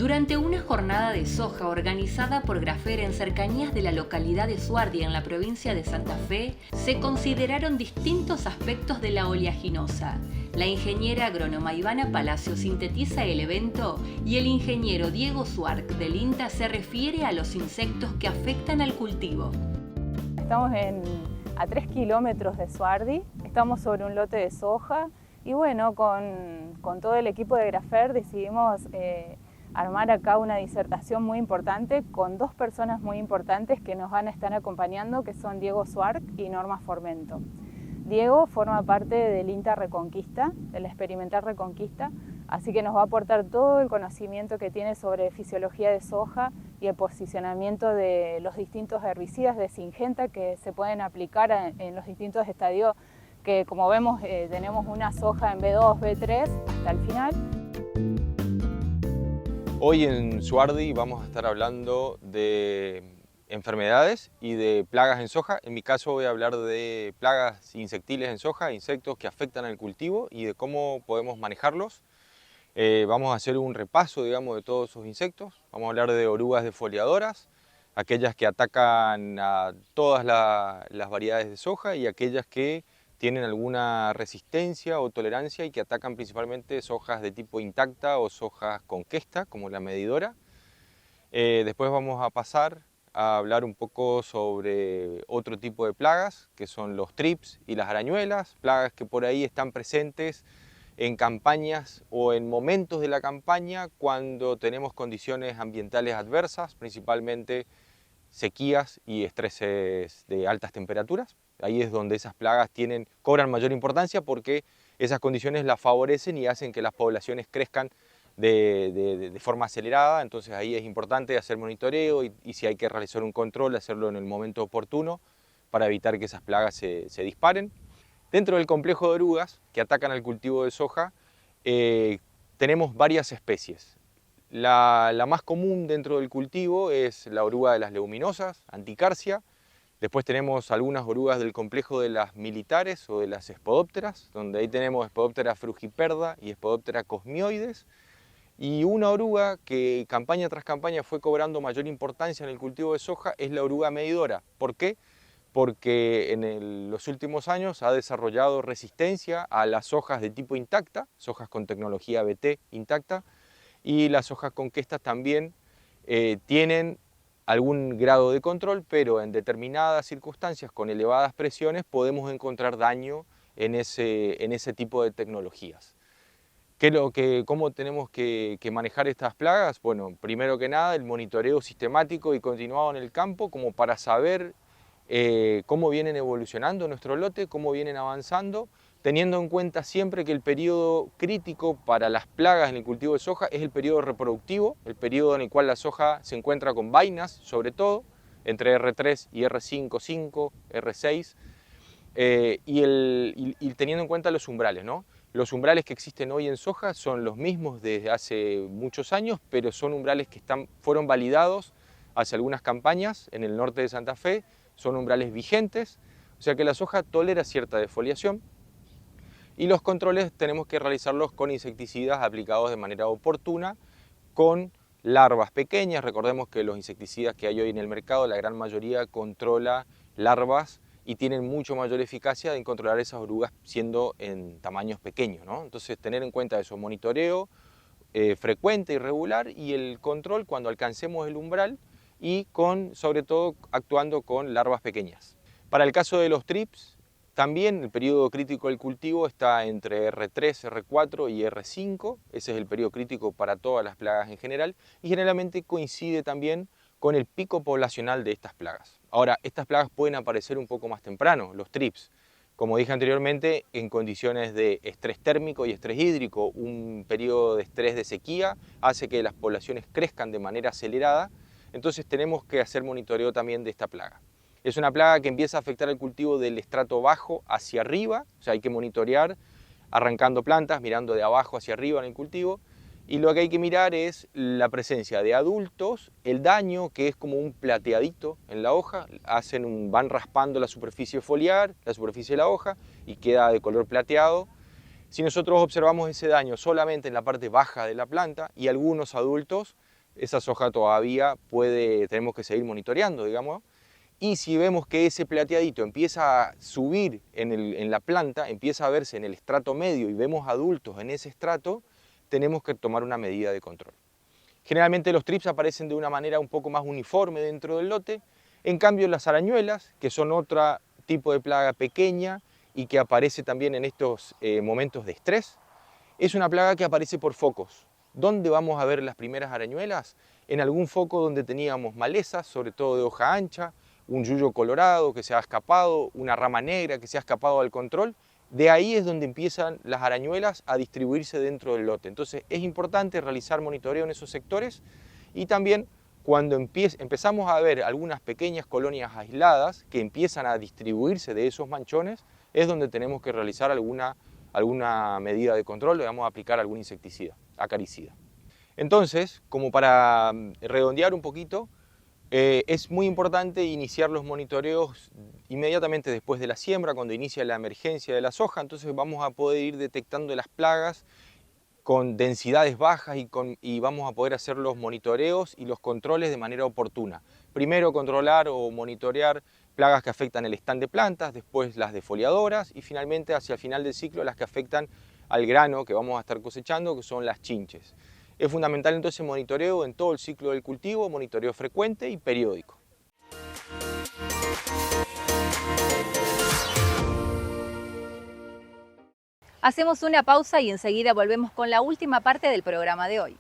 Durante una jornada de soja organizada por Grafer en cercanías de la localidad de Suardi en la provincia de Santa Fe, se consideraron distintos aspectos de la oleaginosa. La ingeniera agrónoma Ivana Palacio sintetiza el evento y el ingeniero Diego Suarc del INTA se refiere a los insectos que afectan al cultivo. Estamos a 3 kilómetros de Suardi, estamos sobre un lote de soja y bueno, con todo el equipo de Grafer decidimos armar acá una disertación muy importante con dos personas muy importantes que nos van a estar acompañando, que son Diego Suarc y Norma Formento. Diego forma parte del INTA Reconquista, del Experimental Reconquista, así que nos va a aportar todo el conocimiento que tiene sobre fisiología de soja y el posicionamiento de los distintos herbicidas de Syngenta que se pueden aplicar en los distintos estadios, que como vemos tenemos una soja en B2, B3 hasta el final. Hoy en Suardi vamos a estar hablando de enfermedades y de plagas en soja. En mi caso voy a hablar de plagas insectiles en soja, insectos que afectan al cultivo y de cómo podemos manejarlos. Vamos a hacer un repaso, digamos, de todos esos insectos. Vamos a hablar de orugas defoliadoras, aquellas que atacan a todas las variedades de soja y aquellas que tienen alguna resistencia o tolerancia y que atacan principalmente sojas de tipo intacta o sojas con questa, como la medidora. Después vamos a pasar a hablar un poco sobre otro tipo de plagas, que son los trips y las arañuelas, plagas que por ahí están presentes en campañas o en momentos de la campaña cuando tenemos condiciones ambientales adversas, principalmente sequías y estreses de altas temperaturas. Ahí es donde esas plagas cobran mayor importancia porque esas condiciones las favorecen y hacen que las poblaciones crezcan de forma acelerada. Entonces ahí es importante hacer monitoreo y si hay que realizar un control, hacerlo en el momento oportuno para evitar que esas plagas se disparen. Dentro del complejo de orugas que atacan al cultivo de soja tenemos varias especies. La más común dentro del cultivo es la oruga de las leguminosas, Anticarcia. Después tenemos algunas orugas del complejo de las militares o de las Spodopteras, donde ahí tenemos Spodoptera frugiperda y Spodoptera cosmioides. Y una oruga que campaña tras campaña fue cobrando mayor importancia en el cultivo de soja es la oruga medidora. ¿Por qué? Porque en los últimos años ha desarrollado resistencia a las sojas de tipo intacta, sojas con tecnología BT intacta, y las sojas con questa también tienen algún grado de control, pero en determinadas circunstancias con elevadas presiones podemos encontrar daño en ese tipo de tecnologías. ¿Cómo tenemos que manejar estas plagas? Bueno, primero que nada el monitoreo sistemático y continuado en el campo como para saber cómo vienen evolucionando nuestro lote, cómo vienen avanzando, teniendo en cuenta siempre que el periodo crítico para las plagas en el cultivo de soja es el periodo reproductivo, el periodo en el cual la soja se encuentra con vainas, sobre todo, entre R3 y R5, 5, R6, y teniendo en cuenta los umbrales, ¿no? Los umbrales que existen hoy en soja son los mismos desde hace muchos años, pero son umbrales que fueron validados hace algunas campañas en el norte de Santa Fe, son umbrales vigentes, o sea que la soja tolera cierta defoliación. Y los controles tenemos que realizarlos con insecticidas aplicados de manera oportuna, con larvas pequeñas. Recordemos que los insecticidas que hay hoy en el mercado, la gran mayoría controla larvas y tienen mucho mayor eficacia en controlar esas orugas siendo en tamaños pequeños, ¿no? Entonces tener en cuenta eso, monitoreo frecuente y regular y el control cuando alcancemos el umbral y sobre todo actuando con larvas pequeñas. Para el caso de los trips, también el periodo crítico del cultivo está entre R3, R4 y R5, ese es el periodo crítico para todas las plagas en general y generalmente coincide también con el pico poblacional de estas plagas. Ahora, estas plagas pueden aparecer un poco más temprano, los trips, como dije anteriormente, en condiciones de estrés térmico y estrés hídrico, un periodo de estrés de sequía hace que las poblaciones crezcan de manera acelerada, entonces tenemos que hacer monitoreo también de esta plaga. Es una plaga que empieza a afectar el cultivo del estrato bajo hacia arriba, o sea, hay que monitorear arrancando plantas, mirando de abajo hacia arriba en el cultivo, y lo que hay que mirar es la presencia de adultos, el daño, que es como un plateadito en la hoja, van raspando la superficie foliar, la superficie de la hoja, y queda de color plateado. Si nosotros observamos ese daño solamente en la parte baja de la planta y algunos adultos, esa soja todavía tenemos que seguir monitoreando, digamos. Y si vemos que ese plateadito empieza a subir en la planta, empieza a verse en el estrato medio y vemos adultos en ese estrato, tenemos que tomar una medida de control. Generalmente los trips aparecen de una manera un poco más uniforme dentro del lote, en cambio las arañuelas, que son otro tipo de plaga pequeña y que aparece también en estos momentos de estrés, es una plaga que aparece por focos. ¿Dónde vamos a ver las primeras arañuelas? En algún foco donde teníamos malezas, sobre todo de hoja ancha, un yuyo colorado que se ha escapado, una rama negra que se ha escapado al control. De ahí es donde empiezan las arañuelas a distribuirse dentro del lote. Entonces es importante realizar monitoreo en esos sectores y también cuando empezamos a ver algunas pequeñas colonias aisladas que empiezan a distribuirse de esos manchones, es donde tenemos que realizar alguna medida de control, le vamos a aplicar algún insecticida, acaricida. Entonces, como para redondear un poquito, es muy importante iniciar los monitoreos inmediatamente después de la siembra, cuando inicia la emergencia de la soja. Entonces vamos a poder ir detectando las plagas con densidades bajas y vamos a poder hacer los monitoreos y los controles de manera oportuna. Primero controlar o monitorear plagas que afectan el stand de plantas, después las defoliadoras y finalmente hacia el final del ciclo las que afectan al grano que vamos a estar cosechando, que son las chinches. Es fundamental entonces monitoreo en todo el ciclo del cultivo, monitoreo frecuente y periódico. Hacemos una pausa y enseguida volvemos con la última parte del programa de hoy.